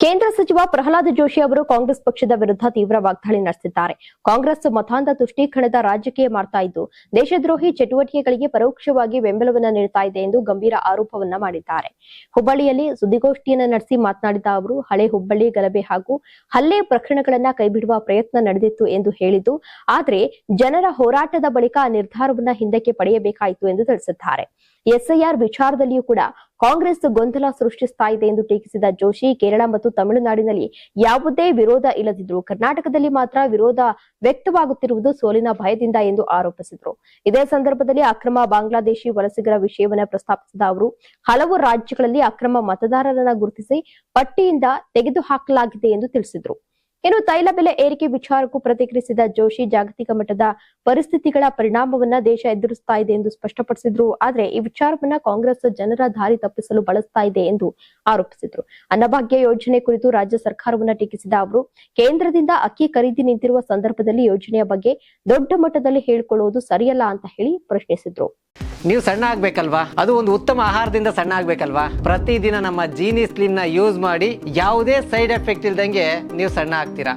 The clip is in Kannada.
ಕೇಂದ್ರ ಸಚಿವ ಪ್ರಹ್ಲಾದ್ ಜೋಶಿ ಅವರು ಕಾಂಗ್ರೆಸ್ ಪಕ್ಷದ ವಿರುದ್ಧ ತೀವ್ರ ವಾಗ್ದಾಳಿ ನಡೆಸಿದ್ದಾರೆ. ಕಾಂಗ್ರೆಸ್ ಮತಾಂಧ ತುಷ್ಟೀಕರಣದ ರಾಜಕೀಯ ಮಾಡ್ತಾ ಇದ್ದು ದೇಶದ್ರೋಹಿ ಚಟುವಟಿಕೆಗಳಿಗೆ ಪರೋಕ್ಷವಾಗಿ ಬೆಂಬಲವನ್ನ ನೀಡುತ್ತಾ ಇದೆ ಎಂದು ಗಂಭೀರ ಆರೋಪವನ್ನ ಮಾಡಿದ್ದಾರೆ. ಹುಬ್ಬಳ್ಳಿಯಲ್ಲಿ ಸುದ್ದಿಗೋಷ್ಠಿಯನ್ನ ನಡೆಸಿ ಮಾತನಾಡಿದ ಅವರು ಹಳೆ ಹುಬ್ಬಳ್ಳಿ ಗಲಭೆ ಹಾಗೂ ಹಲ್ಲೆ ಪ್ರಕರಣಗಳನ್ನ ಕೈಬಿಡುವ ಪ್ರಯತ್ನ ನಡೆದಿತ್ತು ಎಂದು ಹೇಳಿದ್ದು, ಆದರೆ ಜನರ ಹೋರಾಟದ ಬಳಿಕ ಆ ನಿರ್ಧಾರವನ್ನ ಹಿಂದಕ್ಕೆ ಪಡೆಯಬೇಕಾಯಿತು ಎಂದು ತಿಳಿಸಿದ್ದಾರೆ. ಎಸ್ಐಆರ್ ವಿಚಾರದಲ್ಲಿಯೂ ಕೂಡ ಕಾಂಗ್ರೆಸ್ ಗೊಂದಲ ಸೃಷ್ಟಿಸ್ತಾ ಇದೆ ಎಂದು ಟೀಕಿಸಿದ ಜೋಶಿ, ಕೇರಳ ಮತ್ತು ತಮಿಳುನಾಡಿನಲ್ಲಿ ಯಾವುದೇ ವಿರೋಧ ಇಲ್ಲದಿದ್ದರೂ ಕರ್ನಾಟಕದಲ್ಲಿ ಮಾತ್ರ ವಿರೋಧ ವ್ಯಕ್ತವಾಗುತ್ತಿರುವುದು ಸೋಲಿನ ಭಯದಿಂದ ಎಂದು ಆರೋಪಿಸಿದರು. ಇದೇ ಸಂದರ್ಭದಲ್ಲಿ ಅಕ್ರಮ ಬಾಂಗ್ಲಾದೇಶಿ ವಲಸಿಗರ ವಿಷಯವನ್ನ ಪ್ರಸ್ತಾಪಿಸಿದ ಅವರು, ಹಲವು ರಾಜ್ಯಗಳಲ್ಲಿ ಅಕ್ರಮ ಮತದಾರರನ್ನ ಗುರುತಿಸಿ ಪಟ್ಟಿಯಿಂದ ತೆಗೆದುಹಾಕಲಾಗಿದೆ ಎಂದು ತಿಳಿಸಿದರು. ಇನ್ನು ತೈಲ ಬೆಲೆ ಏರಿಕೆ ವಿಚಾರಕ್ಕೂ ಪ್ರತಿಕ್ರಿಯಿಸಿದ ಜೋಶಿ, ಜಾಗತಿಕ ಮಟ್ಟದ ಪರಿಸ್ಥಿತಿಗಳ ಪರಿಣಾಮವನ್ನ ದೇಶ ಎದುರಿಸ್ತಾ ಇದೆ ಎಂದು ಸ್ಪಷ್ಟಪಡಿಸಿದ್ರು. ಆದರೆ ಈ ವಿಚಾರವನ್ನ ಕಾಂಗ್ರೆಸ್ ಜನರ ದಾರಿ ತಪ್ಪಿಸಲು ಬಳಸ್ತಾ ಇದೆ ಎಂದು ಆರೋಪಿಸಿದ್ರು. ಅನ್ನಭಾಗ್ಯ ಯೋಜನೆ ಕುರಿತು ರಾಜ್ಯ ಸರ್ಕಾರವನ್ನ ಟೀಕಿಸಿದ ಅವರು, ಕೇಂದ್ರದಿಂದ ಅಕ್ಕಿ ಖರೀದಿ ನಿಂತಿರುವ ಸಂದರ್ಭದಲ್ಲಿ ಯೋಜನೆಯ ಬಗ್ಗೆ ದೊಡ್ಡ ಮಟ್ಟದಲ್ಲಿ ಹೇಳಿಕೊಳ್ಳುವುದು ಸರಿಯಲ್ಲ ಅಂತ ಹೇಳಿ ಪ್ರಶ್ನಿಸಿದ್ರು. ನೀವು ಸಣ್ಣ ಆಗ್ಬೇಕಲ್ವಾ? ಅದು ಒಂದು ಉತ್ತಮ ಆಹಾರದಿಂದ ಸಣ್ಣ ಆಗ್ಬೇಕಲ್ವಾ? ಪ್ರತಿದಿನ ನಮ್ಮ ಜೀನಿ ಸ್ಲಿಮ್ ನ ಯೂಸ್ ಮಾಡಿ ಯಾವುದೇ ಸೈಡ್ ಎಫೆಕ್ಟ್ ಇಲ್ದಂಗೆ ನೀವು ಸಣ್ಣ ಆಗ್ತೀರಾ.